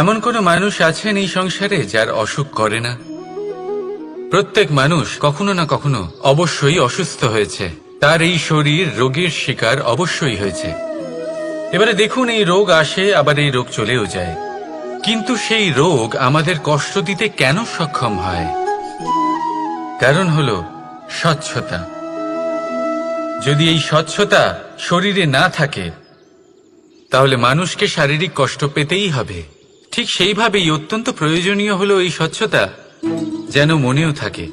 এমন কোনো মানুষ আছেন এই সংসারে যার অসুখ করে না? প্রত্যেক মানুষ কখনো না কখনো অবশ্যই অসুস্থ হয়েছে, তার এই শরীর রোগের শিকার অবশ্যই হয়েছে। এবারে দেখুন, এই রোগ আসে আবার এই রোগ চলেও যায়, কিন্তু সেই রোগ আমাদের কষ্ট দিতে কেন সক্ষম হয়? কারণ হলো স্বচ্ছতা। যদি এই স্বচ্ছতা শরীরে না থাকে তাহলে মানুষকে শারীরিক কষ্ট পেতেই হবে। ঠিক সেইভাবেই অত্যন্ত প্রয়োজনীয় হলো এই স্বচ্ছতা যেন মনেও থাকে।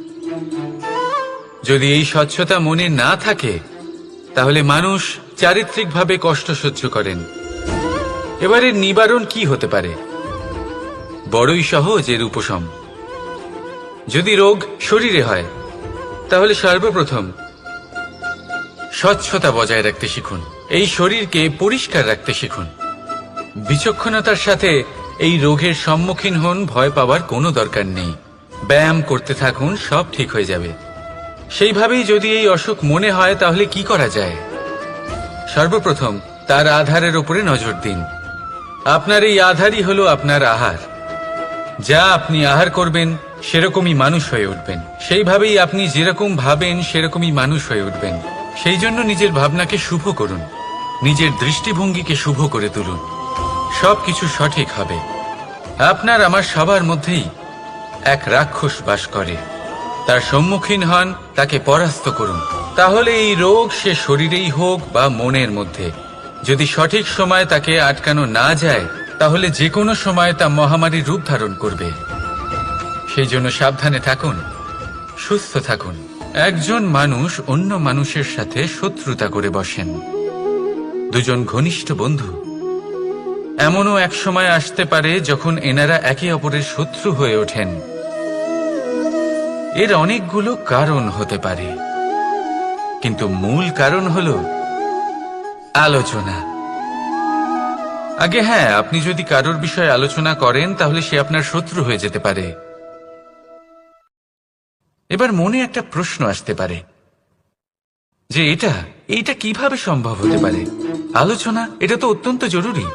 যদি এই স্বচ্ছতা মনে না থাকে তাহলে মানুষ চারিত্রিকভাবে কষ্ট সহ্য করেন। এবারে নিবারণ কি হতে পারে? বড়ই সহজ এর উপশম। যদি রোগ শরীরে হয় তাহলে সর্বপ্রথম স্বচ্ছতা বজায় রাখতে শিখুন, এই শরীরকে পরিষ্কার রাখতে শিখুন। বিচক্ষণতার সাথে এই রোগের সম্মুখীন হন, ভয় পাওয়ার কোনো দরকার নেই। ব্যায়াম করতে থাকুন, সব ঠিক হয়ে যাবে। সেইভাবেই যদি এই অসুখ মনে হয় তাহলে কি করা যায়? সর্বপ্রথম তার আধারের উপরে নজর দিন। আপনার এই আধারই হলো আপনার আহার। যা আপনি আহার করবেন সেরকমই মানুষ হয়ে উঠবেন। সেইভাবেই আপনি যেরকম ভাবেন সেরকমই মানুষ হয়ে উঠবেন। সেই জন্য নিজের ভাবনাকে শুভ করুন, নিজের দৃষ্টিভঙ্গিকে শুভ করে তুলুন, সবকিছু সঠিক হবে। আপনার আমার সবার মধ্যেই এক রাক্ষস বাস করে, তার সম্মুখীন হন, তাকে পরাস্ত করুন। তাহলে এই রোগ সে শরীরেই হোক বা মনের মধ্যে, যদি সঠিক সময় তাকে আটকানো না যায় তাহলে যে কোনো সময় তা মহামারীর রূপ ধারণ করবে। সেই জন্য সাবধানে থাকুন, সুস্থ থাকুন। একজন মানুষ অন্য মানুষের সাথে শত্রুতা করে বসেন, দুজন ঘনিষ্ঠ বন্ধু। এমনও এক সময় আসতে পারে যখন এনারা একে অপরের শত্রু হয়ে ওঠেন। এর অনেকগুলো কারণ হতে পারে, কিন্তু মূল কারণ হলো আলোচনা। আগে হ্যাঁ, আপনি যদি কারোর বিষয়ে আলোচনা করেন তাহলে সে আপনার শত্রু হয়ে যেতে পারে। এবার মনে একটা প্রশ্ন আসতে পারে যে এইটা কিভাবে সম্ভব হতে পারে? আলোচনা, এটা তো অত্যন্ত জরুরি।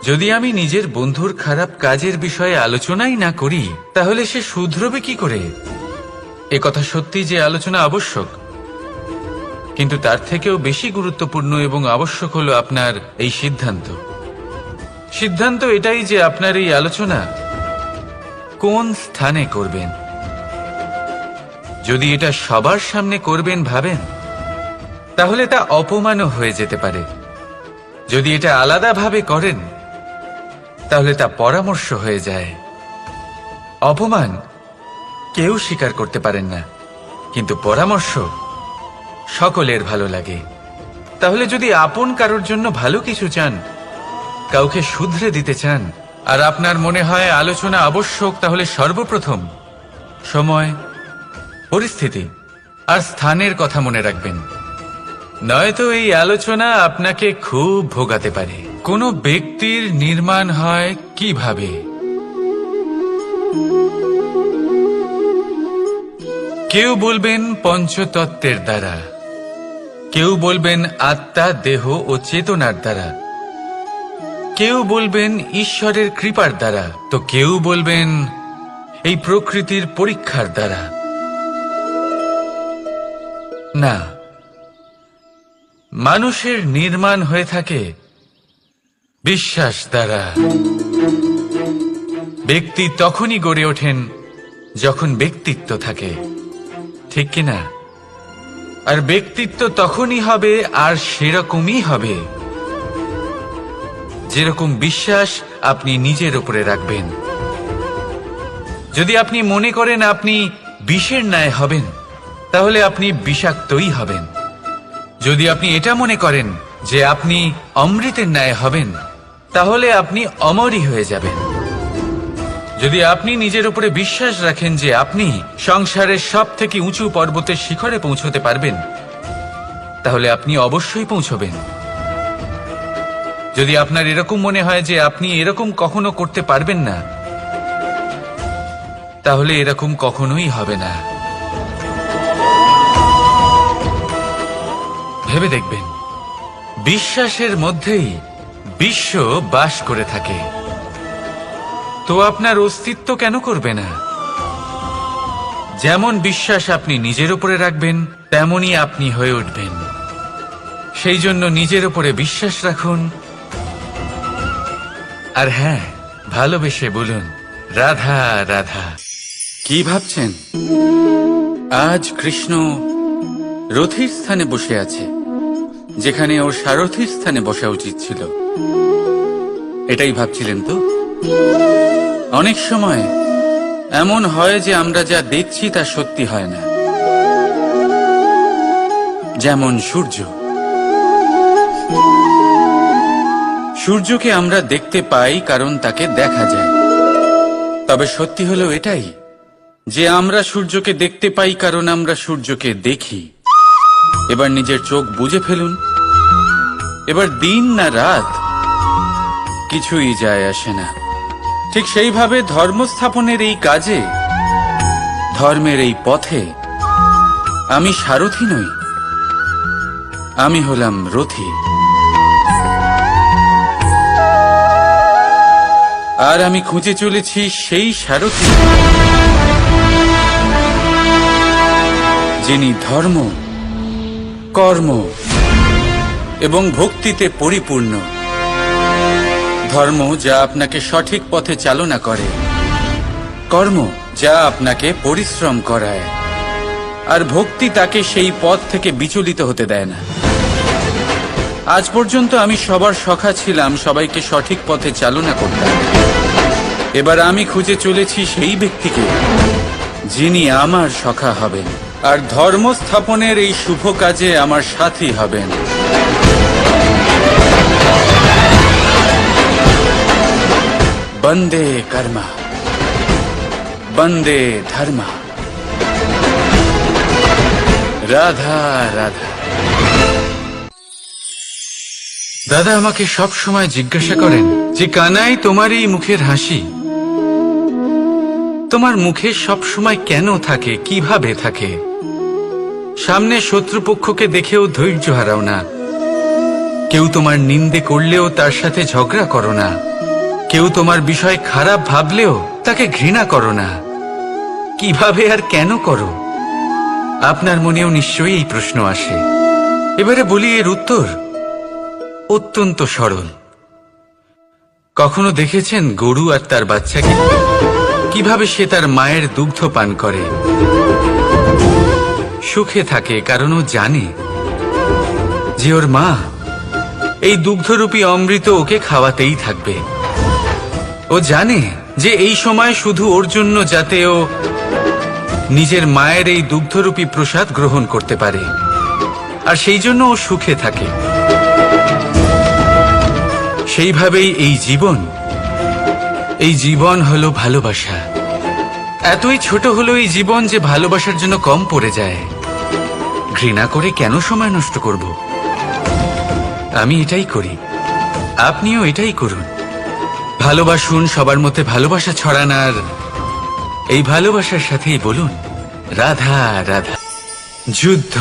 যদি আমি নিজের বন্ধুর খারাপ কাজের বিষয়ে আলোচনাই না করি তাহলে সে শুধরবে কি করে? কথা সত্যি যে আলোচনা আবশ্যক, কিন্তু তার থেকেও বেশি গুরুত্বপূর্ণ এবং আবশ্যক হলো আপনার এই সিদ্ধান্ত। সিদ্ধান্ত এটাই যে আপনার এই আলোচনা কোন স্থানে করবেন। যদি এটা সবার সামনে করবেন ভাবেন তাহলে তা অপমানও হয়ে যেতে পারে। যদি এটা আলাদাভাবে করেন তাহলে তা পরামর্শ হয়ে যায়। অপমান কেউ স্বীকার করতে পারেন না, কিন্তু পরামর্শ সকলের ভালো লাগে। তাহলে যদি আপন কারোর জন্য ভালো কিছু চান, কাউকে শুধরে দিতে চান, আর আপনার মনে হয় আলোচনা আবশ্যক, তাহলে সর্বপ্রথম সময়, পরিস্থিতি আর স্থানের কথা মনে রাখবেন। নয়তো এই আলোচনা আপনাকে খুব ভোগাতে পারে। কোনো ব্যক্তির নির্মাণ হয় কিভাবে? কেউ বলবেন পঞ্চতত্ত্বের দ্বারা, কেউ বলবেন আত্মা, দেহ ও চেতনার দ্বারা, কেউ বলবেন ঈশ্বরের কৃপার দ্বারা, তো কেউ বলবেন এই প্রকৃতির পরীক্ষার দ্বারা। না, মানুষের নির্মাণ হয়ে থাকে বিশ্বাস দ্বারা। ব্যক্তি তখনই গড়ে ওঠেন যখন ব্যক্তিত্ব থাকে, ঠিক কিনা? আর ব্যক্তিত্ব তখনই হবে আর সেরকমই হবে যেরকম বিশ্বাস আপনি নিজের উপরে রাখবেন। যদি আপনি মনে করেন আপনি বিষের ন্যায় হবেন তাহলে আপনি বিষাক্তই হবেন। যদি আপনি এটা মনে করেন যে আপনি অমৃতের ন্যায় হবেন তাহলে আপনি অমরই হয়ে যাবেন। যদি আপনি নিজের উপরে বিশ্বাস রাখেন যে আপনি সংসারের সব থেকে উঁচু পর্বতের শিখরে পৌঁছতে পারবেন তাহলে আপনি অবশ্যই পৌঁছবেন। যদি আপনার এরকম মনে হয় যে আপনি এরকম কখনো করতে পারবেন না তাহলে এরকম কখনোই হবে না। ভেবে দেখবেন, বিশ্বাসের মধ্যেই বিশ্ব বাস করে থাকে। তো আপনার অস্তিত্ব কেন করবে না? যেমন বিশ্বাস আপনি নিজের উপরে রাখবেন, তেমনই আপনি হয়ে উঠবেন। সেই জন্য নিজের উপরে বিশ্বাস রাখুন। আর হ্যাঁ, ভালোবেসে বলুন, রাধা রাধা। কি ভাবছেন? আজ কৃষ্ণ রথীর স্থানে বসে আছে, যেখানে ওর সারথীর স্থানে বসা উচিত ছিল। এটাই ভাবছিলেন তো? অনেক সময় এমন হয় যে আমরা যা দেখছি তা সত্যি হয় না। যেমন সূর্যকে আমরা দেখতে পাই কারণ তাকে দেখা যায়। তবে সত্যি হলো এটাই যে আমরা সূর্যকে দেখতে পাই কারণ আমরা সূর্যকে দেখি। এবার নিজের চোখ বুজে ফেলুন। এবার দিন না রাত কিছুই যায় আসে না। ঠিক সেইভাবে ধর্মস্থাপনের এই কাজে, ধর্মের এই পথে আমি সারথি নই, আমি হলাম রথী। আর আমি খুঁজে চলেছি সেই সারথি যিনি ধর্ম, কর্ম এবং ভক্তিতে পরিপূর্ণ। ধর্ম যা আপনাকে সঠিক পথে চালনা করে, কর্ম যা আপনাকে পরিশ্রম করায়, আর ভক্তি তাকে সেই পথ থেকে বিচলিত হতে দেয় না। আজ পর্যন্ত আমি সবার সখা ছিলাম, সবাইকে সঠিক পথে চালনা করতাম। এবার আমি খুঁজে চলেছি সেই ব্যক্তিকে যিনি আমার সখা হবেন আর ধর্ম স্থাপনের এই শুভ কাজে আমার সাথী হবেন। বন্দে কর্মা, বন্দে ধর্মা, রাধা রাধা। দাদা আমাকে সব সময় জিজ্ঞাসা করেন যে কানাই, তোমার এই মুখের হাসি, তোমার মুখে সব সময় কেন থাকে, কিভাবে থাকে? সামনে শত্রুপক্ষকে দেখেও ধৈর্য হারাও না। কেউ তোমার নিন্দে করলেও তার সাথে ঝগড়া করো না। কেউ তোমার বিষয় খারাপ ভাবলেও তাকে ঘৃণা করো না। কিভাবে আর কেন করো? আপনার মনেও নিশ্চয়ই এই প্রশ্ন আসে। এবারে বলি, এর উত্তর অত্যন্ত সরল। কখনো দেখেছেন গরু আর তার বাচ্চাকে কিভাবে সে তার মায়ের দুগ্ধ পান করে? সুখে থাকে কারণ ও জানে যে ওর মা এই দুগ্ধরূপী অমৃত ওকে খাওয়াতেই থাকবে। ও জানে যে এই সময় শুধু ওর জন্য, যাতে ও নিজের মায়ের এই দুগ্ধরূপী প্রসাদ গ্রহণ করতে পারে, আর সেই জন্য ও সুখে থাকে। সেইভাবেই এই জীবন হলো ভালোবাসা। এতই ছোট হলো এই জীবন যে ভালোবাসার জন্য কম পড়ে যায়। ঘৃণা করে কেন সময় নষ্ট করব? আমি এটাই করি, আপনিও এটাই করুন। ভালোবাসুন, সবার মধ্যে ভালোবাসা ছড়ান, আর এই ভালোবাসার সাথেই বলুন, রাধা রাধা। যুদ্ধ।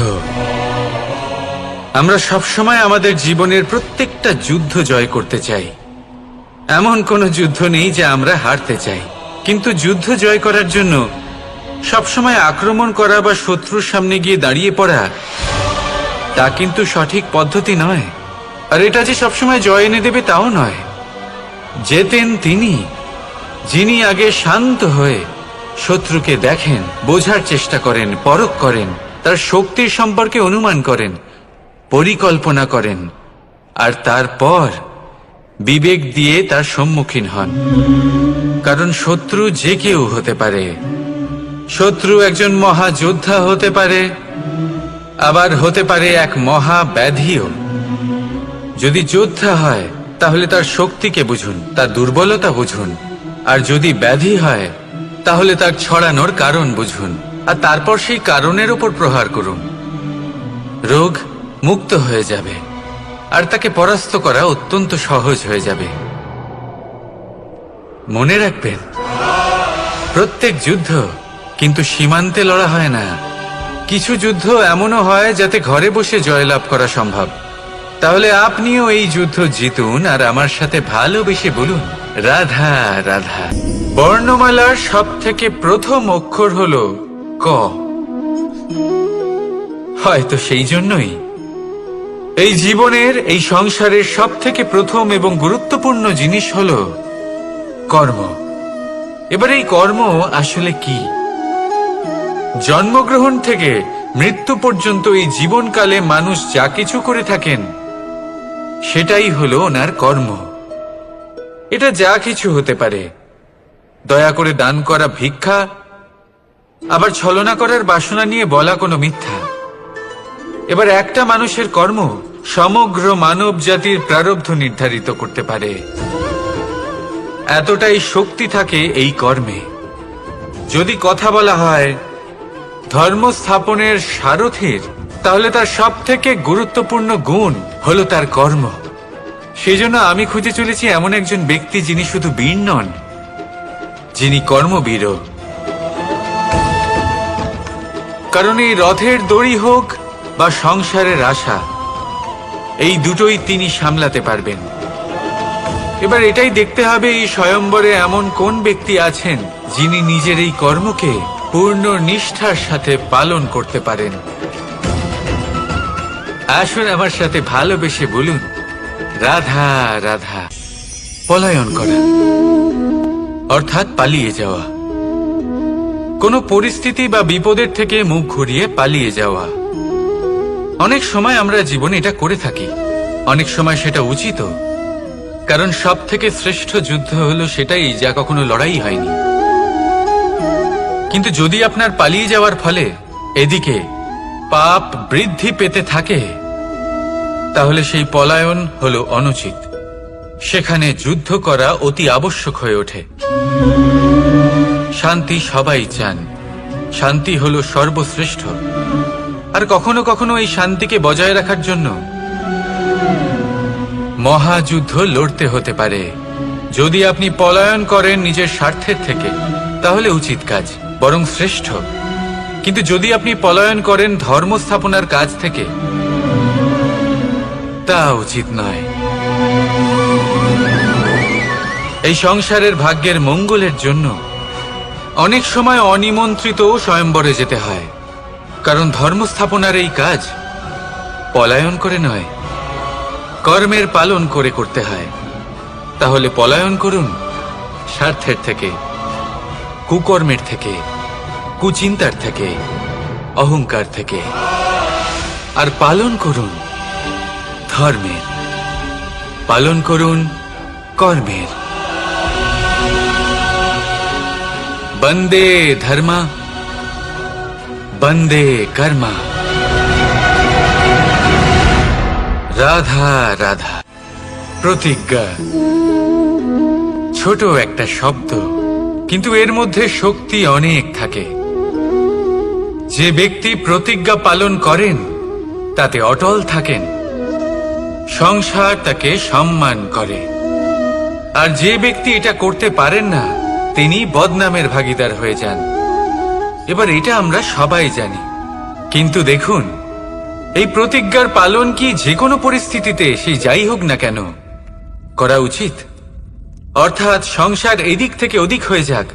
আমরা সবসময় আমাদের জীবনের প্রত্যেকটা যুদ্ধ জয় করতে চাই। এমন কোনো যুদ্ধ নেই যা আমরা হারতে চাই। কিন্তু যুদ্ধ জয় করার জন্য সবসময় আক্রমণ করা বা শত্রুর সামনে গিয়ে দাঁড়িয়ে পড়া, তা কিন্তু সঠিক পদ্ধতি নয়। আর এটা যে সবসময় জয় এনে দেবে তাও নয়। জেতেন তিনি যিনি আগে শান্ত হয়ে শত্রুকে দেখেন, বোঝার চেষ্টা করেন, পরখ করেন, তার শক্তির সম্পর্কে অনুমান করেন, পরিকল্পনা করেন, আর তারপর বিবেক দিয়ে তার সম্মুখীন হন। কারণ শত্রু যে কেউ হতে পারে। শত্রু একজন মহাযোদ্ধা হতে পারে, আবার হতে পারে এক মহাব্যাধিও। যদি যোদ্ধা হয় তাহলে তার শক্তিকে বুঝুন, তার দুর্বলতা বুঝুন। আর যদি ব্যাধি হয় তাহলে তার ছড়ানোর কারণ বুঝুন, আর তারপর সেই কারণের উপর প্রহার করুন। রোগ মুক্ত হয়ে যাবে, আর তাকে পরাস্ত করা অত্যন্ত সহজ হয়ে যাবে। মনে রাখবেন, প্রত্যেক যুদ্ধ কিন্তু সীমান্তে লড়া হয় না। কিছু যুদ্ধ এমনও হয় যাতে ঘরে বসে জয়লাভ করা সম্ভব। তাহলে আপনিও এই যুদ্ধ জিতুন, আর আমার সাথে ভালোবেসে বলুন, রাধা রাধা। বর্ণমালার সব থেকে প্রথম অক্ষর হলো ক। হয়তো সেই জন্যই এই জীবনের, এই সংসারের সব থেকে প্রথম এবং গুরুত্বপূর্ণ জিনিস হলো কর্ম। এবার এই কর্ম আসলে কি? জন্মগ্রহণ থেকে মৃত্যু পর্যন্ত এই জীবনকালে মানুষ যা কিছু করে থাকেন সেটাই হলো ওনার কর্ম। এটা যা কিছু হতে পারে, দয়া করে দান করা ভিক্ষা, আবার ছলনা করার বাসনা নিয়ে বলা কোনো মিথ্যা। এবার একটা মানুষের কর্ম সমগ্র মানব জাতির প্রারব্ধ নির্ধারিত করতে পারে। এতটাই শক্তি থাকে এই কর্মে। যদি কথা বলা হয় ধর্ম স্থাপনের সারথীর, তাহলে তার সব থেকে গুরুত্বপূর্ণ গুণ হলো তার কর্ম। সেজন্য আমি খুঁজে চলেছি এমন একজন ব্যক্তি যিনি শুধু বীর নন, যিনি কর্মবীর। কারণ এই রথের দড়ি হোক বা সংসারের আশা, এই দুটোই তিনি সামলাতে পারবেন। এবার এটাই দেখতে হবে এই স্বয়ম্বরে এমন কোন ব্যক্তি আছেন যিনি নিজের এই কর্মকে পূর্ণ নিষ্ঠার সাথে পালন করতে পারেন। আসুন আমার সাথে ভালোবেসে বলুন, রাধা রাধা। পলায়ন করা অর্থাৎ পালিয়ে যাওয়া, কোনো পরিস্থিতি বা বিপদের থেকে মুখ ঘুরিয়ে পালিয়ে যাওয়া। অনেক সময় আমরা জীবনে এটা করে থাকি, অনেক সময় সেটা উচিত, কারণ সব থেকে শ্রেষ্ঠ যুদ্ধ হলো সেটাই যা কখনো লড়াই হয়নি। কিন্তু যদি আপনার পালিয়ে যাওয়ার ফলে এদিকে পাপ বৃদ্ধি পেতে থাকে, তাহলে সেই পলায়ন হলো অনুচিত। সেখানে যুদ্ধ করা অতি আবশ্যক হয়ে ওঠে। শান্তি সবাই চান, শান্তি হলো সর্বশ্রেষ্ঠ। আর কখনো কখনো এই শান্তিকে বজায় রাখার জন্য মহাযুদ্ধ লড়তে হতে পারে। যদি আপনি পলায়ন করেন নিজের স্বার্থের থেকে, তাহলে উচিত কাজ, বরং শ্রেষ্ঠ। কিন্তু যদি আপনি পলায়ন করেন ধর্ম স্থাপনার কাজ থেকে, তা উচিত নয়। এই সংসারের ভাগ্যের মঙ্গলের জন্য অনেক সময় অনিমন্ত্রিত স্বয়ম্বরে যেতে হয়, কারণ ধর্ম স্থাপনার এই কাজ পলায়ন করে নয়, কর্মের পালন করে করতে হয়। তাহলে পলায়ন করুন স্বার্থের থেকে, কুকর্মের থেকে, কুচিন্তার থেকে, অহংকার থেকে, আর পালন করুন ধর্মের, পালন করুন কর্মের। বন্দে ধর্মা, বন্দে কর্মা। রাধা রাধা। প্রতিজ্ঞা ছোট একটা শব্দ, কিন্তু এর মধ্যে শক্তি অনেক থাকে। যে ব্যক্তি প্রতিজ্ঞা পালন করেন তাতে অটল থাকেন, সংসার তাকে সম্মান করে। আর যে ব্যক্তি এটা করতে পারেন না, তিনি বদনামের ভাগীদার হয়ে যান। এবার এটা আমরা সবাই জানি, কিন্তু দেখুন এই প্রতিজ্ঞার পালন কি যে কোনো পরিস্থিতিতে সে যাই হোক না কেন করা উচিত? অর্থাৎ সংসার এদিক থেকে ওদিক হয়ে যাক,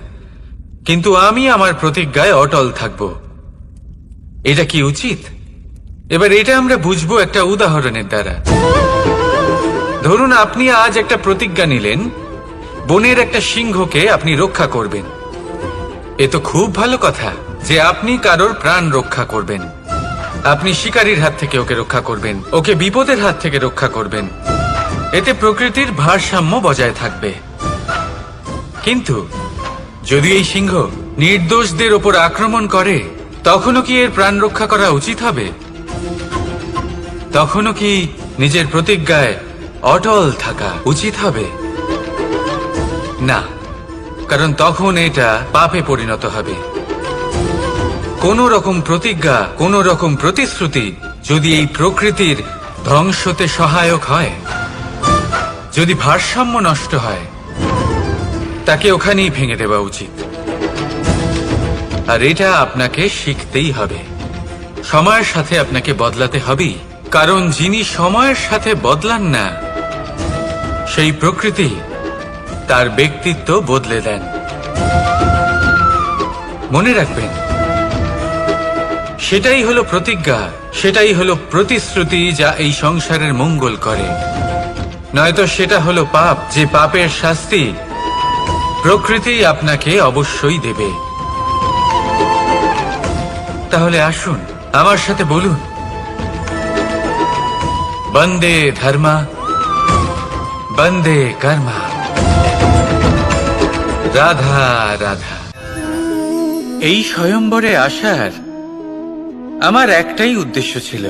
কিন্তু আমি আমার প্রতিজ্ঞায় অটল থাকব, এটা কি উচিত? এবার এটা আমরা বুঝবো একটা উদাহরণের দ্বারা। ধরুন আপনি আজ একটা প্রতিজ্ঞা নিলেন, বনের একটা সিংহকে আপনি রক্ষা করবেন। এ তো খুব ভালো কথা যে আপনি কারোর প্রাণ রক্ষা করবেন। আপনি শিকারীর হাত থেকে ওকে রক্ষা করবেন, ওকে বিপদের হাত থেকে রক্ষা করবেন। এতে প্রকৃতির ভারসাম্য বজায় থাকবে। কিন্তু যদি এই সিংহ নির্দোষদের ওপর আক্রমণ করে, তখনও কি এর প্রাণ রক্ষা করা উচিত হবে? তখনও কি নিজের প্রতিজ্ঞায় অটল থাকা উচিত হবে? না, কারণ তখন এটা পাপে পরিণত হবে। কোন রকম প্রতিজ্ঞা, কোন রকম প্রতিশ্রুতি যদি এই প্রকৃতির ধ্বংসতে সহায়ক হয়, যদি ভারসাম্য নষ্ট হয়, তাকে ওখানেই ভেঙে দেওয়া উচিত। আর এটা আপনাকে শিখতেই হবে, সময়ের সাথে আপনাকে বদলাতে হবেই। কারণ যিনি সময়ের সাথে বদলান না, সেই প্রকৃতি তার ব্যক্তিত্ব বদলে দেন। মনে রাখবেন, সেটাই হলো প্রতিজ্ঞা, সেটাই হলো প্রতিশ্রুতি যা এই সংসারের মঙ্গল করে। নয়তো সেটা হলো পাপ, যে পাপের শাস্তি প্রকৃতি আপনাকে অবশ্যই দেবে। তাহলে আসুন আমার সাথে বলুন, বন্দে ধর্মা বন্দে কর্মা, রাধা রাধা। এই স্বয়ম্বরে আসার আমার একটাই উদ্দেশ্য ছিল,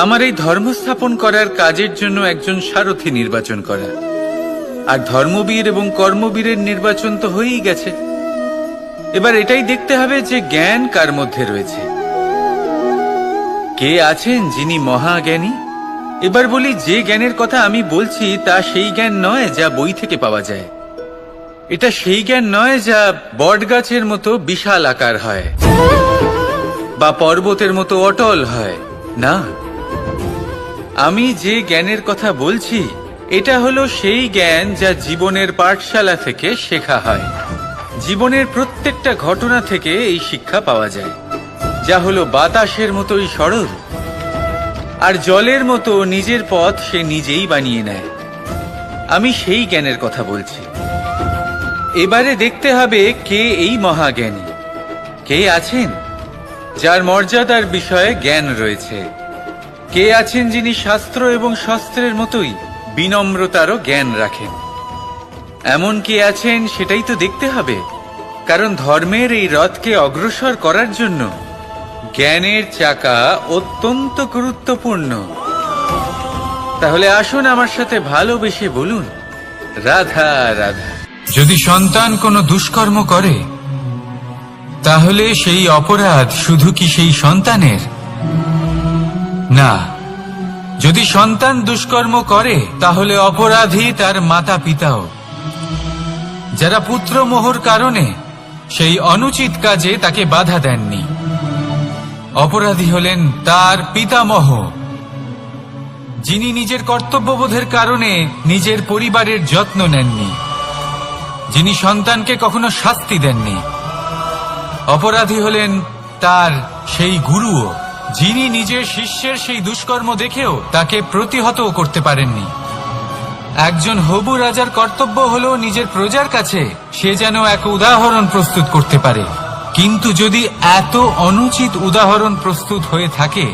আমার এই ধর্ম স্থাপন করার কাজের জন্য একজন সারথি নির্বাচন করা। আর ধর্মবীর এবং কর্মবীরের নির্বাচন তো হয়েই গেছে। এবার এটাই দেখতে হবে যে জ্ঞান কার মধ্যে রয়েছে, কে আছেন যিনি মহাজ্ঞানী। এবার বলি, যে জ্ঞানের কথা আমি বলছি তা সেই জ্ঞান নয় যা বই থেকে পাওয়া যায়। এটা সেই জ্ঞান নয় যা বটগাছের মতো বিশাল আকার হয় বা পর্বতের মতো অটল হয়। না, আমি যে জ্ঞানের কথা বলছি এটা হলো সেই জ্ঞান যা জীবনের পাঠশালা থেকে শেখা হয়। জীবনের প্রত্যেকটা ঘটনা থেকে এই শিক্ষা পাওয়া যায়, যা হলো বাতাসের মতোই সরল আর জলের মতো নিজের পথ সে নিজেই বানিয়ে নেয়। আমি সেই জ্ঞানের কথা বলছি। এবারে দেখতে হবে কে এই মহাজ্ঞানী, কে আছেন যার মর্যাদার বিষয়ে জ্ঞান রয়েছে, কে আছেন যিনি শাস্ত্র এবং শস্ত্রের মতোই বিনম্রতারও জ্ঞান রাখেন। এমন কে আছেন সেটাই তো দেখতে হবে, কারণ ধর্মের এই রথকে অগ্রসর করার জন্য জ্ঞানের চাকা অত্যন্ত গুরুত্বপূর্ণ। তাহলে আসুন আমার সাথে ভালোবেসে বলুন, রাধা রাধা। যদি সন্তান কোনো দুষ্কর্ম করে, তাহলে সেই অপরাধ শুধু কি সেই সন্তানের? না, যদি সন্তান দুষ্কর্ম করে তাহলে অপরাধী তার মাতা পিতাও, যারা পুত্রমোহর কারণে সেই অনুচিত কাজে তাকে বাধা দেননি। অপরাধী হলেন তার পিতামহ, যিনি নিজের কর্তব্যবোধের কারণে নিজের পরিবারের যত্ন নেননি, যিনি সন্তানকে কখনো শাস্তি দেননি। অপরাধী হলেন তার সেই গুরুও, যিনি নিজের শিষ্যের সেই দুষ্কর্ম দেখেও তাকে প্রতিহত করতে পারেননি। একজন হবু রাজার কর্তব্য হলো নিজের প্রজার কাছে সে যেন এক উদাহরণ প্রস্তুত করতে পারে, কিন্তু যদি এত অনুচিত উদাহরণ প্রস্তুত হয়ে থাকে,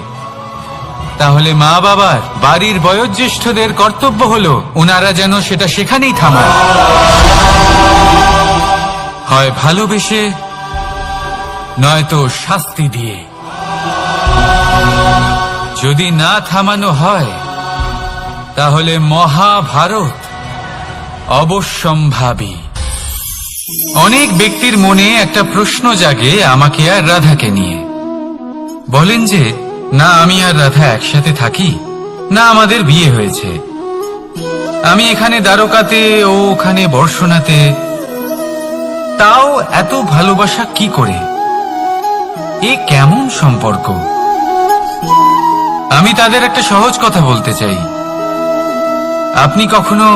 তাহলে মা বাবার, বাড়ির বয়োজ্যেষ্ঠদের কর্তব্য হলো ওনারা যেন সেটা সেখানেই থামান, হয় ভালোবেসে নয়তো শাস্তি দিয়ে। যদি না থামানো হয় তাহলে মহাভারত অবশ্যম্ভাবী। অনেক ব্যক্তির মনে একটা প্রশ্ন জাগে আমাকে আর রাধাকে নিয়ে। বলেন যে, না আমি আর রাধা একসাথে থাকি, না আমাদের বিয়ে হয়েছে, আমি এখানে দ্বারকাতে ও ওখানে বর্ষণাতে, তাও এত ভালোবাসা কি করে? এ কেমন সম্পর্ক? আমি তাদের একটা সহজ কথা বলতে চাই। আপনি কখনো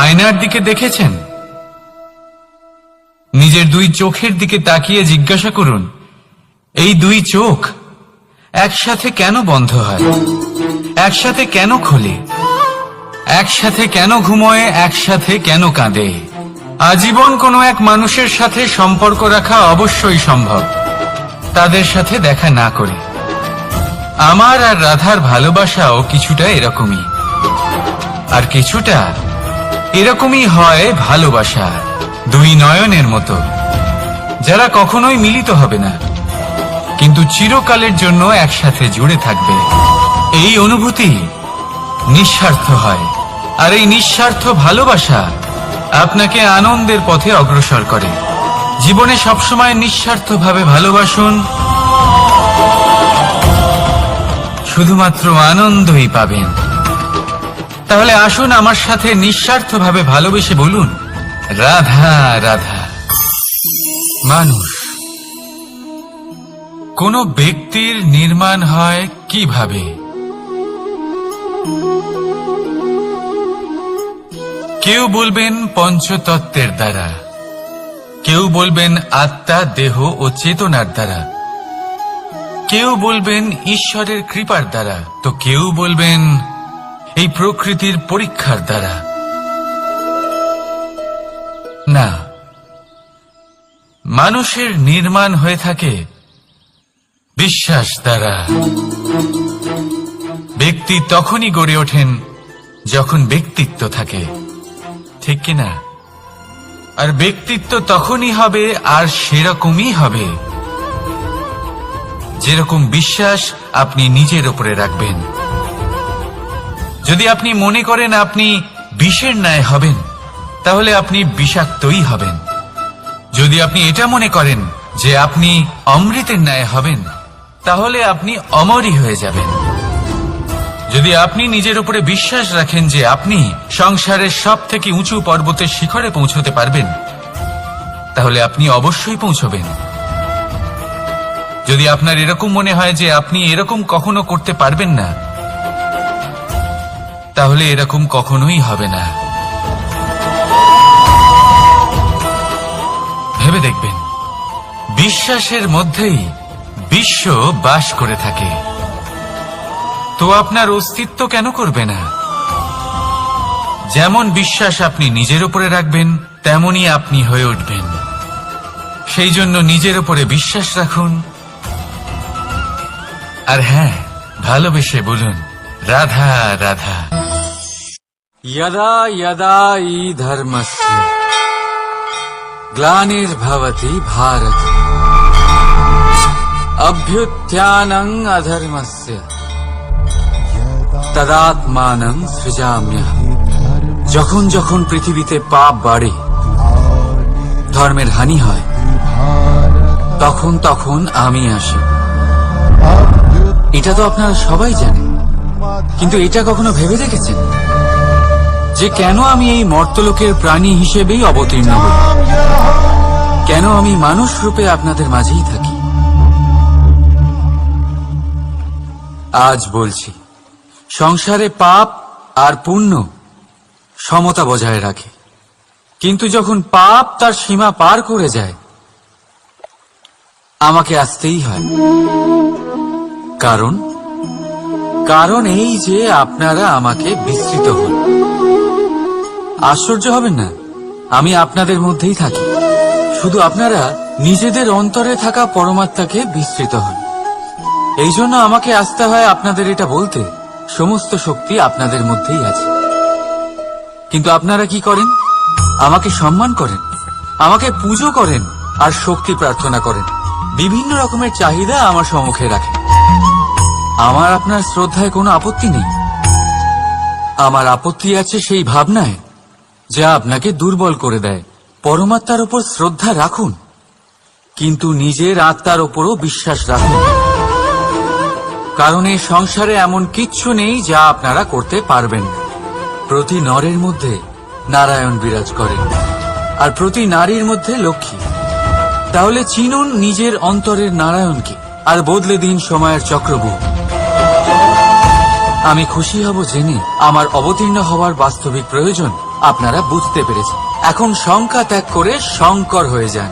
আয়নার দিকে দেখেছেন? নিজের দুই চোখের দিকে তাকিয়ে জিজ্ঞাসা করুন, এই দুই চোখ একসাথে কেন বন্ধ হয়, একসাথে কেন খোলে, একসাথে কেন ঘুমোয়, একসাথে কেন কাঁদে? আজীবন কোনো এক মানুষের সাথে সম্পর্ক রাখা অবশ্যই সম্ভব, তাদের সাথে দেখা না করে। আমার আর রাধার ভালোবাসাও কিছুটা এরকমই, আর কিছুটা এরকমই হয় ভালোবাসা দুই নয়নের মতো, যারা কখনোই মিলিত হবে না কিন্তু চিরকালের জন্য একসাথে জুড়ে থাকবে। এই অনুভূতি নিঃস্বার্থ হয়, আর এই নিঃস্বার্থ ভালোবাসা আপনাকে আনন্দের পথে অগ্রসর করে। জীবনে সবসময় নিঃস্বার্থভাবে ভালোবাসুন, শুধুমাত্র আনন্দই পাবেন। তাহলে আসুন আমার সাথে নিঃস্বার্থভাবে ভালোবেসে বলুন, রাধা রাধা। মানুষ, কোন ব্যক্তির নির্মাণ হয় কিভাবে? কেউ বলবেন পঞ্চতত্ত্বের দ্বারা, কেউ বলবেন আত্মা, দেহ ও চেতনার দ্বারা, কেউ বলবেন ঈশ্বরের কৃপার দ্বারা, তো কেউ বলবেন এই প্রকৃতির পরীক্ষার দ্বারা। না, মানুষের নির্মাণ হয়ে থাকে বিশ্বাস দ্বারা। ব্যক্তি তখনই গড়ে ওঠেন যখন ব্যক্তিত্ব থাকে, ঠিক কিনা? আর ব্যক্তিত্ব তখনই হবে আর সেরকমই হবে যেরকম বিশ্বাস আপনি নিজের উপরে রাখবেন। যদি আপনি মনে করেন আপনি বিষের ন্যায় হবেন, তাহলে আপনি বিষাক্তই হবেন। যদি আপনি এটা মনে করেন যে আপনি অমৃতের ন্যায় হবেন, তাহলে আপনি অমরই হয়ে যাবেন। যদি আপনি নিজের উপরে বিশ্বাস রাখেন যে আপনি সংসারের সব থেকে উঁচু পর্বতের শিখরে পৌঁছতে পারবেন, তাহলে আপনি অবশ্যই পৌঁছবেন। যদি আপনার এরকম মনে হয় যে আপনি এরকম কখনো করতে পারবেন না, তাহলে এরকম কখনোই হবে না। ভেবে দেখবেন, বিশ্বাসের মধ্যেই বিশ্ব বাস করে থাকে, তো আপনার অস্তিত্ব কেন করবে না? যেমন বিশ্বাস আপনি নিজের উপরে রাখবেন, তেমনই আপনি হয়ে উঠবেন। সেই জন্য নিজের উপরে বিশ্বাস রাখুন, আর হ্যাঁ, ভালোবেসে বলুন রাধা রাধা। यदा यदा हि धर्मस्य ग्लानिर्भवति भारत अभ्युत्थानं अधर्मस्य तदात्मानं सृजाम्यहम्। যখন যখন পৃথিবীতে পাপ বাড়ে, ধর্মের হানি হয়, তখন তখন আমি আসি। এটা তো আপনারা সবাই জানেন, কিন্তু এটা কখনো ভেবে দেখেছেন যে কেন আমি এই মর্তলোকের প্রাণী হিসেবেই অবতীর্ণ হই? কেন আমি মানুষ রূপে আপনাদের মাঝেই থাকি? আজ বলছি, সংসারে পাপ আর পুণ্য সমতা বজায় রাখে, কিন্তু যখন পাপ তার সীমা পার করে যায়, আমাকে আসতেই হয়। কারণ এই যে আপনারা আমাকে বিস্মৃত হন। আশ্চর্য হবেন না, আমি আপনাদের মধ্যেই থাকি, শুধু আপনারা নিজেদের অন্তরে থাকা পরমাত্মাকে বিস্মৃত হন। এই জন্য আমাকে আসতে হয় আপনাদের এটা বলতে, সমস্ত শক্তি আপনাদের মধ্যেই আছে। কিন্তু আপনারা কি করেন? আমাকে সম্মান করেন, আমাকে পুজো করেন, আর শক্তি প্রার্থনা করেন, বিভিন্ন রকমের চাহিদা আমার সম্মুখে রাখেন। আমার আপনার শ্রদ্ধায় কোনো আপত্তি নেই। আমার আপত্তি আছে সেই ভাবনায় যা আপনাকে দুর্বল করে দেয়। পরমাত্মার উপর শ্রদ্ধা রাখুন, কিন্তু নিজের আত্মার উপরও বিশ্বাস রাখুন, কারণ এই সংসারে এমন কিচ্ছু নেই যা আপনারা করতে পারবেন না। প্রতি নরের মধ্যে নারায়ণ বিরাজ করেন, আর প্রতি নারীর মধ্যে লক্ষ্মী। তাহলে চিনুন নিজের অন্তরের নারায়ণকে, আর বদলে দিন সময়ের চক্রব্যূহ। আমি খুশি হব জেনে আমার অবতীর্ণ হওয়ার বাস্তবিক প্রয়োজন আপনারা বুঝতে পেরেছেন। এখন শঙ্কা ত্যাগ করে শঙ্কর হয়ে যান,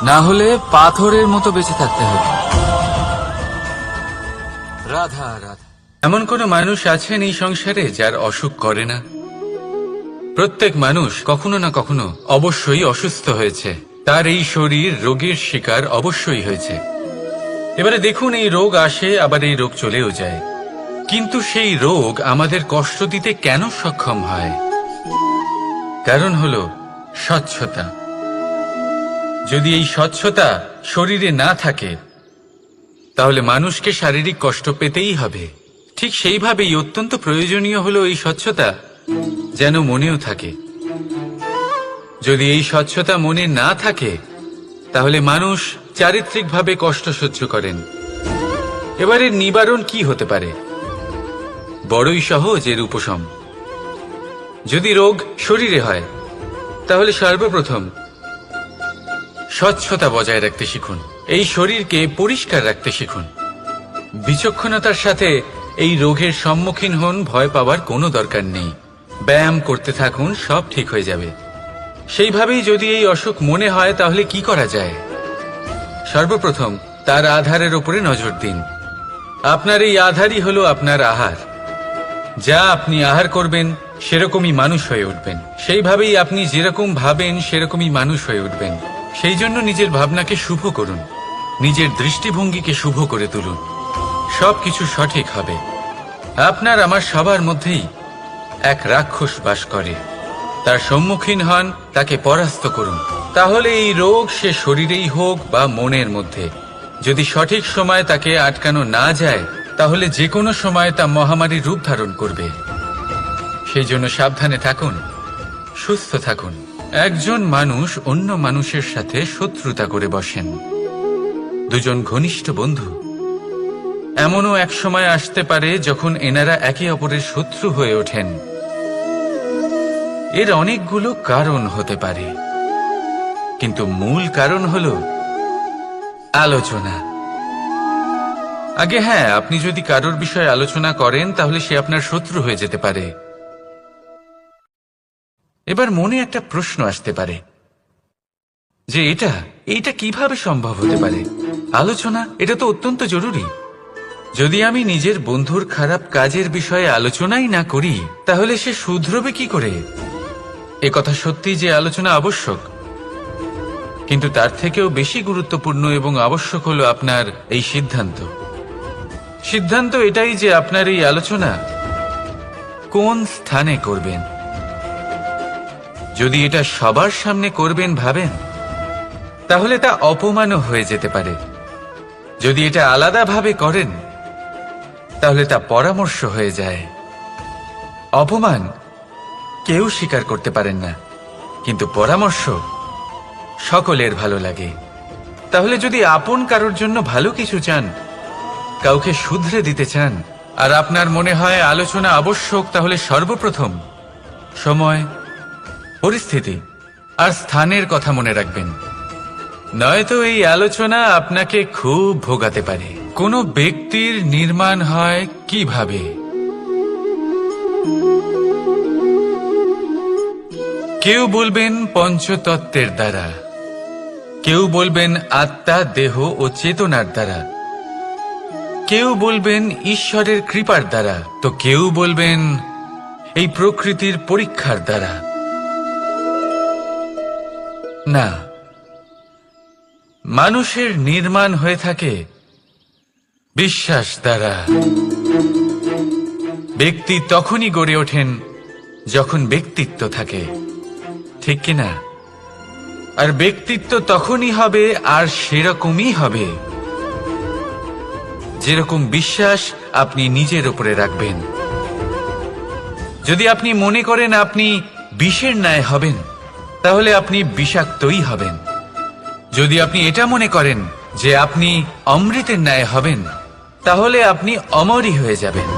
না হলে পাথরের মতো বেঁচে থাকতে হবে। রাধা রাধা। এমন কোন মানুষ আছেন এই সংসারে যার অসুখ করে না? প্রত্যেক মানুষ কখনো না কখনো অবশ্যই অসুস্থ হয়েছে, তার এই শরীর রোগের শিকার অবশ্যই হয়েছে। এবারে দেখুন, এই রোগ আসে, আবার এই রোগ চলেও যায়, কিন্তু সেই রোগ আমাদের কষ্ট দিতে কেন সক্ষম হয়? কারণ হলো স্বচ্ছতা। যদি এই স্বচ্ছতা শরীরে না থাকে, তাহলে মানুষকে শারীরিক কষ্ট পেতেই হবে। ঠিক সেইভাবেই অত্যন্ত প্রয়োজনীয় হলো এই স্বচ্ছতা যেন মনেও থাকে। যদি এই স্বচ্ছতা মনে না থাকে, তাহলে মানুষ চারিত্রিকভাবে কষ্ট সহ্য করেন। এবারে নিবারণ কি হতে পারে? বড়ই সহজ এর উপশম। যদি রোগ শরীরে হয়, তাহলে সর্বপ্রথম স্বচ্ছতা বজায় রাখতে শিখুন, এই শরীরকে পরিষ্কার রাখতে শিখুন। বিচক্ষণতার সাথে এই রোগের সম্মুখীন হন, ভয় পাওয়ার কোনো দরকার নেই। ব্যায়াম করতে থাকুন, সব ঠিক হয়ে যাবে। সেইভাবেই যদি এই অসুখ মনে হয় তাহলে কি করা যায়? সর্বপ্রথম তার আধারের উপরে নজর দিন। আপনার এই আধারই হলো আপনার আহার। যা আপনি আহার করবেন সেরকমই মানুষ হয়ে উঠবেন। সেইভাবেই আপনি যেরকম ভাবেন সেরকমই মানুষ হয়ে উঠবেন। সেই জন্য নিজের ভাবনাকে শুভ করুন, নিজের দৃষ্টিভঙ্গিকে শুভ করে তুলুন, সবকিছু সঠিক হবে। আপনার আমার সবার মধ্যেই এক রাক্ষস বাস করে, তার সম্মুখীন হন, তাকে পরাস্ত করুন। তাহলে এই রোগ সে শরীরেই হোক বা মনের মধ্যে, যদি সঠিক সময় তাকে আটকানো না যায় তাহলে যে কোনো সময় তা মহামারীর রূপ ধারণ করবে। সেই জন্য সাবধানে থাকুন, সুস্থ থাকুন। একজন মানুষ অন্য মানুষের সাথে শত্রুতা করে বসেন, দুজন ঘনিষ্ঠ বন্ধু। এমনও এক সময় আসতে পারে যখন এনারা একে অপরের শত্রু হয়ে ওঠেন। এর অনেকগুলো কারণ হতে পারে, কিন্তু মূল কারণ হলো আলোচনা। আগে হ্যাঁ, আপনি যদি কারোর বিষয়ে আলোচনা করেন তাহলে সে আপনার শত্রু হয়ে যেতে পারে। এবার মনে একটা প্রশ্ন আসতে পারে যে এটা কিভাবে সম্ভব হতে পারে? আলোচনা, এটা তো অত্যন্ত জরুরি। যদি আমি নিজের বন্ধুর খারাপ কাজের বিষয়ে আলোচনাই না করি তাহলে সে শুধরবে কি করে? একথা সত্যি যে আলোচনা আবশ্যক, কিন্তু তার থেকেও বেশি গুরুত্বপূর্ণ এবং আবশ্যক হলো আপনার এই সিদ্ধান্ত। সিদ্ধান্ত এটাই যে আপনার এই আলোচনা কোন স্থানে করবেন। যদি এটা সবার সামনে করবেন ভাবেন, তাহলে তা অপমানও হয়ে যেতে পারে। যদি এটা আলাদাভাবে করেন তাহলে তা পরামর্শ হয়ে যায়। অপমান কেউ স্বীকার করতে পারেন না, কিন্তু পরামর্শ সকলের ভালো লাগে। তাহলে যদি আপন কারোর জন্য ভালো কিছু চান, কাউকে শুধরে দিতে চান, আর আপনার মনে হয় আলোচনা আবশ্যক, তাহলে সর্বপ্রথম সময়, পরিস্থিতি আর স্থানের কথা মনে রাখবেন। নয়তো এই আলোচনা আপনাকে খুব ভোগাতে পারে। কোনো ব্যক্তির নির্মাণ হয় কিভাবে? কেউ বলবেন পঞ্চতত্ত্বের দ্বারা, কেউ বলবেন আত্মা, দেহ ও চেতনার দ্বারা, কেউ বলবেন ঈশ্বরের কৃপার দ্বারা, তো কেউ বলবেন এই প্রকৃতির পরীক্ষার দ্বারা। না, মানুষের নির্মাণ হয়ে থাকে বিশ্বাস দ্বারা। ব্যক্তি তখনই গড়ে ওঠেন যখন ব্যক্তিত্ব থাকে, ঠিক কিনা? আর ব্যক্তিত্ব তখনই হবে আর সেরকমই হবে যেরকম বিশ্বাস আপনি নিজের উপরে রাখবেন। যদি আপনি মনে করেন আপনি বিষের ন্যায় হবেন, তাহলে আপনি বিষাক্তই হবেন। যদি আপনি এটা মনে করেন যে আপনি অমৃতের ন্যায় হবেন, তাহলে আপনি অমরই হয়ে যাবেন।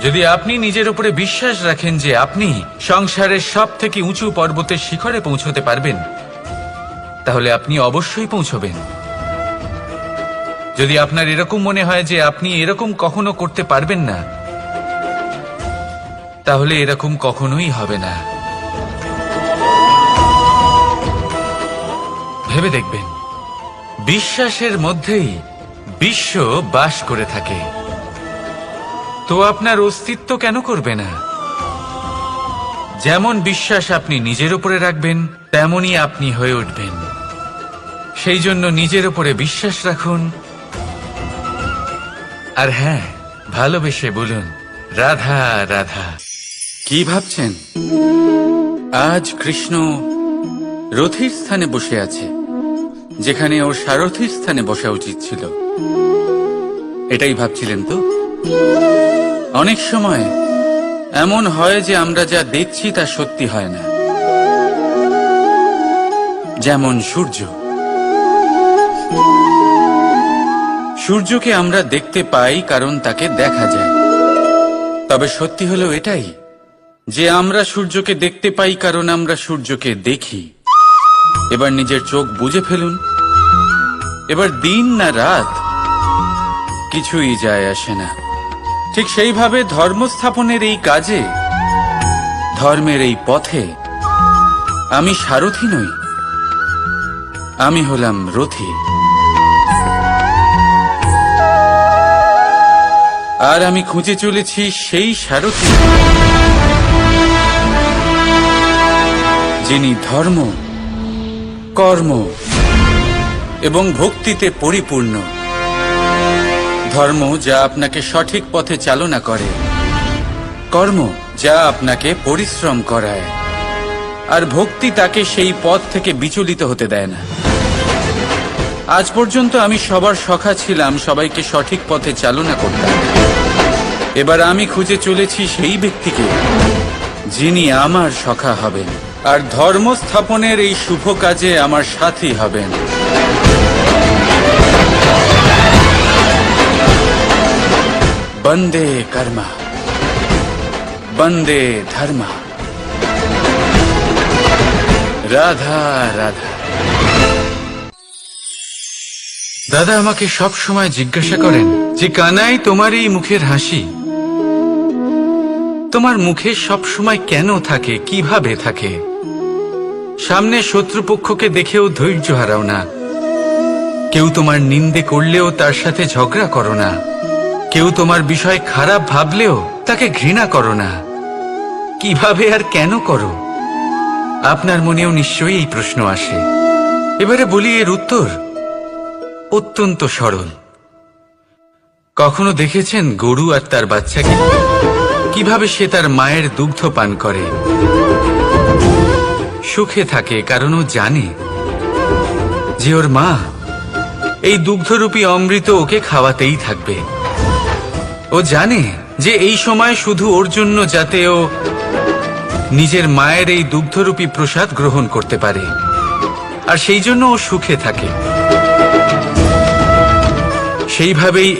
যদি আপনি নিজের উপরে বিশ্বাস রাখেন যে আপনি সংসারের সব থেকে উঁচু পর্বতের শিখরে পৌঁছতে পারবেন, তাহলে আপনি অবশ্যই পৌঁছবেন। যদি আপনার এরকম মনে হয় যে আপনি এরকম কখনো করতে পারবেন না, তাহলে এরকম কখনোই হবে না। ভেবে দেখবেন, বিশ্বাসের মধ্যেই বিশ্ব বাস করে থাকে, তো আপনার অস্তিত্ব কেন করবে না? যেমন বিশ্বাস আপনি নিজের উপরে রাখবেন, তেমনই আপনি হয়ে উঠবেন। সেই জন্য নিজের উপরে বিশ্বাস রাখুন, আর হ্যাঁ, ভালোবেসে বলুন রাধা রাধা। কি ভাবছেন? আজ কৃষ্ণ রথীর স্থানে বসে আছে, যেখানে ওর সারথীর স্থানে বসা উচিত ছিল। এটাই ভাবছিলেন তো? অনেক সময় এমন হয় যে আমরা যা দেখছি তা সত্যি হয় না। যেমন সূর্যকে আমরা দেখতে পাই কারণ তাকে দেখা যায়, তবে সত্যি হলো এটাই যে আমরা সূর্যকে দেখতে পাই কারণ আমরা সূর্যকে দেখি। এবার নিজের চোখ বুজে ফেলুন। এবার দিন না রাত কিছুই যায় আসে না। ঠিক সেইভাবে ধর্ম স্থাপনের এই কাজে, ধর্মের এই পথে আমি সারথি নই, আমি হলাম রথী। আর আমি খুঁজে চলেছি সেই সারথি যিনি ধর্ম, কর্ম এবং ভক্তিতে পরিপূর্ণ। ধর্ম যা আপনাকে সঠিক পথে চালনা করে, কর্ম যা আপনাকে পরিশ্রম করায়, আর ভক্তি তাকে সেই পথ থেকে বিচলিত হতে দেয় না। আজ পর্যন্ত আমি সবার সখা ছিলাম, সবাইকে সঠিক পথে চালনা করতাম। এবার আমি খুঁজে চলেছি সেই ব্যক্তিকে যিনি আমার সখা হবেন আর ধর্ম স্থাপনের এই শুভ কাজে আমার সাথী হবেন। বন্দে কর্মা, বন্দে ধর্মা, রাধা রাধা। দাদা আমাকে সব সময় জিজ্ঞাসা করেন যে কানাই, তোমার এই মুখের হাসি, তোমার মুখে সব সময় কেন থাকে, কিভাবে থাকে? সামনে শত্রুপক্ষকে দেখেও ধৈর্য হারাও না, কেউ তোমার নিন্দে করলেও তার সাথে ঝগড়া করো না, কেউ তোমার বিষয় খারাপ ভাবলেও তাকে ঘৃণা করো না। কিভাবে আর কেন করো? আপনার মনেও নিশ্চয়ই এই প্রশ্ন আসে। এবারে বলি, এর উত্তর অত্যন্ত সরল। কখনো দেখেছেন গরু আর তার বাচ্চাকে কিভাবে সে তার মায়ের দুগ্ধ পান করে? সুখে থাকে, কারণ ও জানে যে ওর মা এই দুগ্ধরূপী অমৃত ওকে খাওয়াতেই থাকবে। ও জানে যে এই সময় শুধু ওর জন্য, যাতে ও নিজের মায়ের এই দুগ্ধরূপী প্রসাদ গ্রহণ করতে পারে, আর সেই জন্য ও সুখে থাকে। সেইভাবেই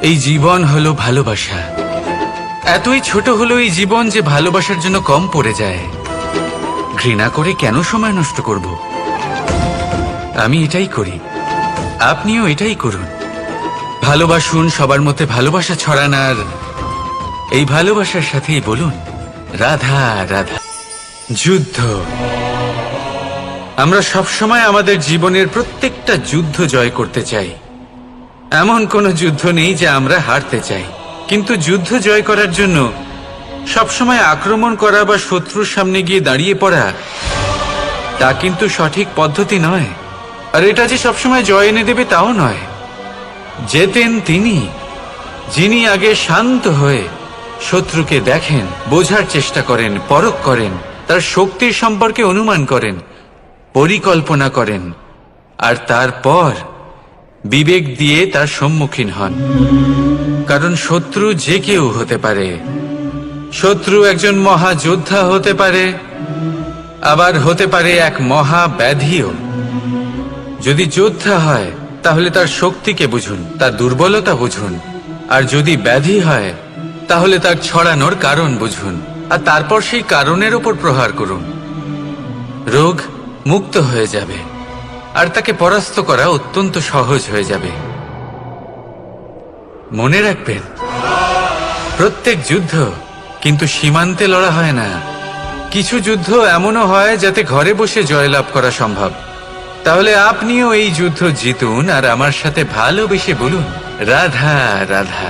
এই জীবন হলো ভালোবাসা। এতই ছোট হলো এই জীবন যে ভালোবাসার জন্য কম পড়ে যায়। ঘৃণা করে কেন সময় নষ্ট করব? আমি এটাই করি, আপনিও এটাই করুন। ভালোবাসুন, সবার মধ্যে ভালোবাসা ছড়ান, আর এই ভালোবাসার সাথেই বলুন রাধা রাধা। যুদ্ধ। আমরা সবসময় আমাদের জীবনের প্রত্যেকটা যুদ্ধ জয় করতে চাই। এমন কোনো যুদ্ধ নেই যে আমরা হারতে চাই, কিন্তু যুদ্ধ জয় করার জন্য সবসময় আক্রমণ করা বা শত্রুর সামনে গিয়ে দাঁড়িয়ে পড়া, তা কিন্তু সঠিক পদ্ধতি নয়। আর এটা যে সবসময় জয় এনে দেবে তাও নয়। জেতেন তিনি যিনি আগে শান্ত হয়ে শত্রুকে দেখেন, বোঝার চেষ্টা করেন, পরখ করেন, তার শক্তির সম্পর্কে অনুমান করেন, পরিকল্পনা করেন, আর তারপর বিবেক দিয়ে তার সম্মুখীন হন। কারণ শত্রু যে কেউ হতে পারে। শত্রু একজন মহাযোদ্ধা হতে পারে, আবার হতে পারে এক মহাব্যাধিও। যদি যোদ্ধা হয় তাহলে তার শক্তিকে বুঝুন, তার দুর্বলতা বুঝুন, আর যদি ব্যাধি হয় তাহলে তার ছড়ানোর কারণ বুঝুন, আর তারপর সেই কারণের উপর প্রহার করুন। রোগ মুক্ত হয়ে যাবে, আর তাকে পরাস্ত করা অত্যন্ত সহজ হয়ে যাবে। মনে রাখবেন, প্রত্যেক যুদ্ধ কিন্তু সীমান্তে লড়া হয় না। কিছু যুদ্ধ এমনও হয় যাতে ঘরে বসে জয়লাভ করা সম্ভব। তাহলে আপনিও এই যুদ্ধ জিতুন, আর আমার সাথে ভালোবেসে বলুন রাধা রাধা।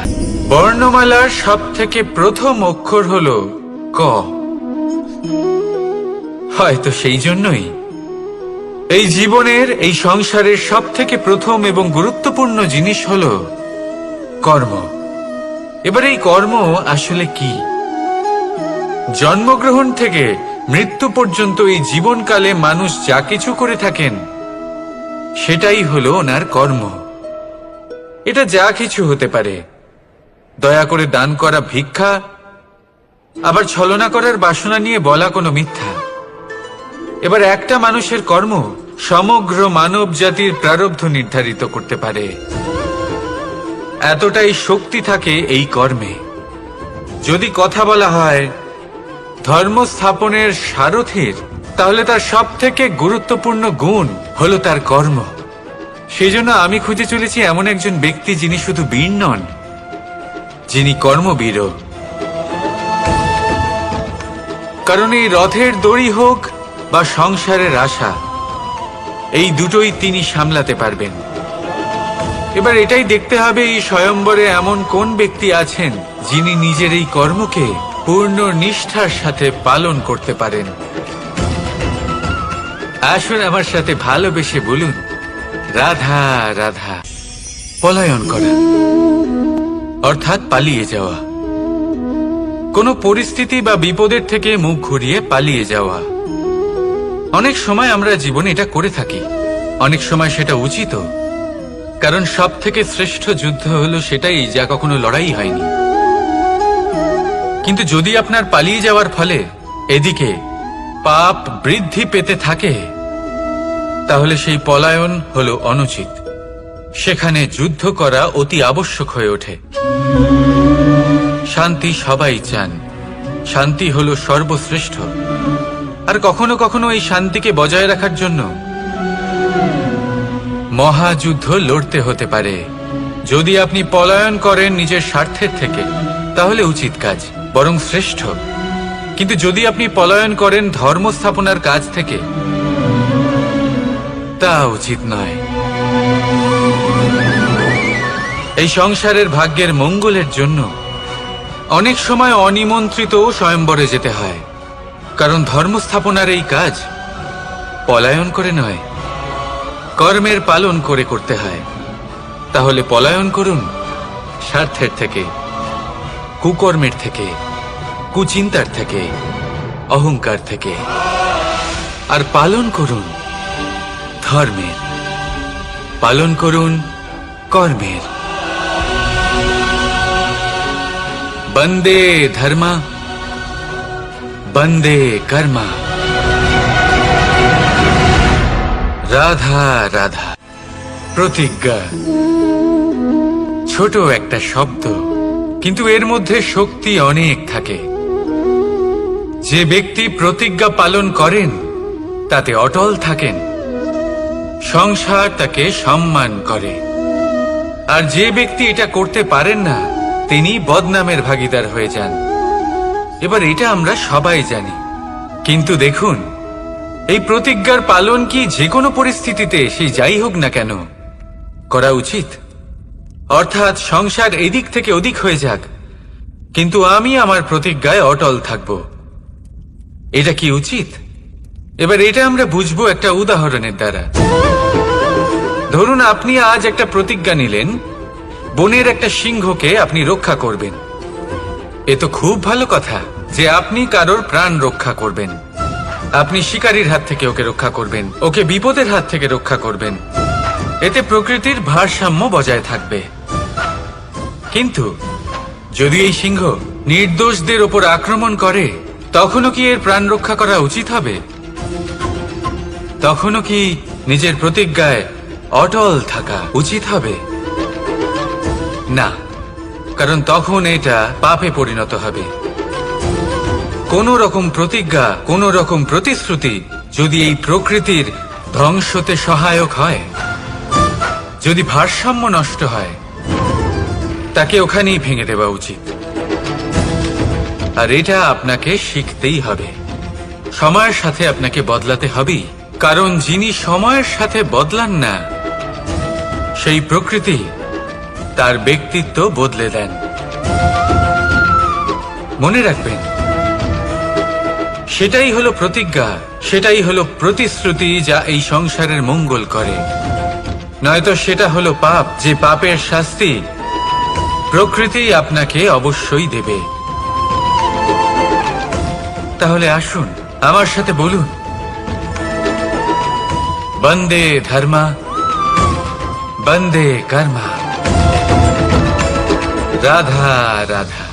বর্ণমালার সব থেকে প্রথম অক্ষর হলো ক। হয়তো সেই জন্যই এই জীবনের, এই সংসারের সব থেকে প্রথম এবং গুরুত্বপূর্ণ জিনিস হলো কর্ম। এবার এই কর্ম আসলে কি? জন্মগ্রহণ থেকে মৃত্যু পর্যন্ত এই জীবনকালে মানুষ যা কিছু করে থাকেন সেটাই হলো ওনার কর্ম। এটা যা কিছু হতে পারে। দয়া করে দান করা ভিক্ষা, আবার ছলনা করার বাসনা নিয়ে বলা কোনো মিথ্যা। এবার একটা মানুষের কর্ম সমগ্র মানব জাতির প্রারব্ধ নির্ধারিত করতে পারে। এতটাই শক্তি থাকে এই কর্মে। যদি কথা বলা হয় ধর্ম স্থাপনের সারথীর, তাহলে তার সব থেকে গুরুত্বপূর্ণ গুণ হলো তার কর্ম। সেজন্য আমি খুঁজে চলেছি এমন একজন ব্যক্তি যিনি শুধু বীর নন, যিনি কর্মবীরও। কারণ এই রথের দড়ি হোক বা সংসারের আশা, এই দুটোই তিনি সামলাতে পারবেন। এবার এটাই দেখতে হবে এই স্বয়ম্বরে এমন কোন ব্যক্তি আছেন যিনি নিজের এই কর্মকে পূর্ণ নিষ্ঠার সাথে পালন করতে পারেন। আসুন আমার সাথে ভালোবেসে বলুন, রাধা রাধা। পলায়ন করা অর্থাৎ পালিয়ে যাওয়া, কোনো পরিস্থিতি বা বিপদের থেকে মুখ ঘুরিয়ে পালিয়ে যাওয়া। অনেক সময় আমরা জীবনে এটা করে থাকি, অনেক সময় সেটা উচিত, কারণ সব থেকে শ্রেষ্ঠ যুদ্ধ হলো সেটাই যা কখনো লড়াই হয়নি। কিন্তু যদি আপনার পালিয়ে যাওয়ার ফলে এদিকে পাপ বৃদ্ধি পেতে থাকে, তাহলে সেই পলায়ন হলো অনুচিত। সেখানে যুদ্ধ করা অতি আবশ্যক হয়ে ওঠে। শান্তি সবাই চান, শান্তি হলো সর্বশ্রেষ্ঠ। আর কখনো কখনো এই শান্তিকে বজায় রাখার জন্য মহাযুদ্ধ লড়তে হতে পারে। যদি আপনি পলায়ন করেন নিজের স্বার্থের থেকে, তাহলে উচিত কাজ, বরং শ্রেষ্ঠ। কিন্তু যদি আপনি পলায়ন করেন ধর্ম স্থাপনার কাজ থেকে, তা উচিত নয়। এই সংসারের ভাগ্যের মঙ্গলের জন্য অনেক সময় অনিমন্ত্রিত স্বয়ম্বরে যেতে হয়, কারণ ধর্ম স্থাপনার এই কাজ পলায়ন করে নয়, কর্মের পালন করে করতে হয়। তাহলে পলায়ন করুন স্বার্থের থেকে, কুকর্মের থেকে, কুচিন্তার থেকে, অহংকার থেকে, আর পালন করুন ধর্মের, পালন করুন কর্মের। বন্দে ধর্মা, বন্দে কর্মা। রাধা রাধা। প্রতিজ্ঞা ছোট একটা শব্দ, কিন্তু এর মধ্যে শক্তি অনেক থাকে। যে ব্যক্তি প্রতিজ্ঞা পালন করেন তাতে অটল থাকেন, সংসার তাকে সম্মান করে। আর যে ব্যক্তি এটা করতে পারেন না, তিনি বদনামের ভাগীদার হয়ে যান। এবার এটা আমরা সবাই জানি, কিন্তু দেখুন, এই প্রতিজ্ঞার পালন কি যে কোনো পরিস্থিতিতে, সে যাই হোক না কেন, করা উচিত? অর্থাৎ সংসার এদিক থেকে ওদিক হয়ে যাক, কিন্তু আমি আমার প্রতিজ্ঞায় অটল থাকব, এটা কি উচিত? এবার এটা আমরা বুঝবো একটা উদাহরণের দ্বারা। ধরুন আপনি আজ একটা প্রতিজ্ঞা নিলেন, বনের একটা সিংহকে আপনি রক্ষা করবেন। এ তো খুব ভালো কথা যে আপনি কারোর প্রাণ রক্ষা করবেন। আপনি শিকারীর হাত থেকে ওকে রক্ষা করবেন, ওকে বিপদের হাত থেকে রক্ষা করবেন। এতে প্রকৃতির ভারসাম্য বজায় থাকবে। কিন্তু যদি এই সিংহ নির্দোষদের ওপর আক্রমণ করে, তখনও কি এর প্রাণ রক্ষা করা উচিত হবে? তখনও কি নিজের প্রতিজ্ঞায় অটল থাকা উচিত হবে? না, কারণ তখন এটা পাপে পরিণত হবে। কোন রকম প্রতিজ্ঞা, কোন রকম প্রতিশ্রুতি যদি এই প্রকৃতির ধ্বংসতে সহায়ক হয়, যদি ভারসাম্য নষ্ট হয়, তাকে ওখানেই ভেঙে দেওয়া উচিত। আর এটা আপনাকে শিখতেই হবে, সময়ের সাথে আপনাকে বদলাতে হবেই। কারণ যিনি সময়ের সাথে বদলান না, সেই প্রকৃতি তার ব্যক্তিত্ব বদলে দেন। মনে রাখবেন, সেটাই হলো প্রতিজ্ঞা, সেটাই হলো প্রতিশ্রুতি যা এই সংসারের মঙ্গল করে। নয়তো সেটা হলো পাপ, যে পাপের শাস্তি প্রকৃতি আপনাকে অবশ্যই দেবে। তাহলে আসুন আমার সাথে বলুন, বন্দে ধর্মা, বন্দে কর্মা। রাধা রাধা।